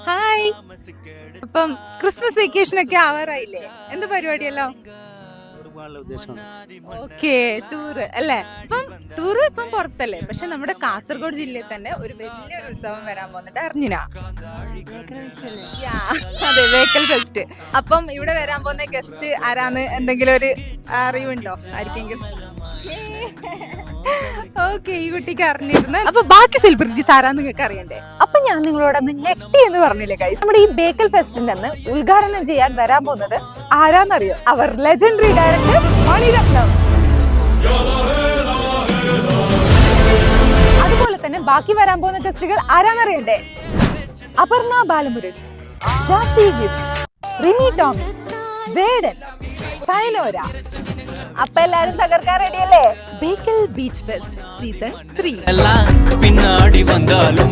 Hi. അപ്പം Christmas vacation ഒക്കെ ആവാറായില്ലേ? എന്ത് പരിപാടിയല്ലോ? ഓക്കെ, ടൂറ് അല്ലേ? ഇപ്പം ടൂറ് ഇപ്പം പുറത്തല്ലേ, പക്ഷെ നമ്മുടെ കാസർഗോഡ് ജില്ലയിൽ തന്നെ ഒരു വലിയൊരു ഉത്സവം വരാൻ പോകുന്നുണ്ട്. അറിഞ്ഞിനാ? അതെ, ബേക്കൽ ഫെസ്റ്റ്. അപ്പം ഇവിടെ വരാൻ പോകുന്ന ഗസ്റ്റ് ആരാന്ന് എന്തെങ്കിലും ഒരു അറിവുണ്ടോ ആർക്കെങ്കിലും? ഓക്കെ, ഈ കുട്ടിക്ക് അറിഞ്ഞിരുന്നു. അപ്പൊ ബാക്കി സെലിബ്രിറ്റീസ് ആരാന്ന് നിങ്ങൾക്ക് അറിയണ്ടേ? അപ്പൊ ഞാൻ നിങ്ങളോടൊന്ന് ഞെട്ടി എന്ന് പറഞ്ഞില്ലേ ഗൈസ്, നമ്മുടെ ഈ ബേക്കൽ ഫെസ്റ്റിന്റെ അന്ന് ഉദ്ഘാടനം ചെയ്യാൻ വരാൻ പോകുന്നത് ആരാന്നറിയോ? അവർ ലെജൻഡറി ഡയറക്ടർ മണിരത്നം. അതുപോലെ തന്നെ ബാക്കി വരാൻ പോകുന്ന ഗസ്റ്റുകൾ ആരാന്നറിയണ്ടേ? അപർണ ബാലമുരളി, ജാസി ഗിഫ്റ്റ്, റിമി ടോമി, വേടൻ, സൈനോര. അപ്പൊ എല്ലാരും തകർക്കാൻ റെഡിയല്ലേ? Bekal beach fest season 3. പിന്നാടി വന്നാലും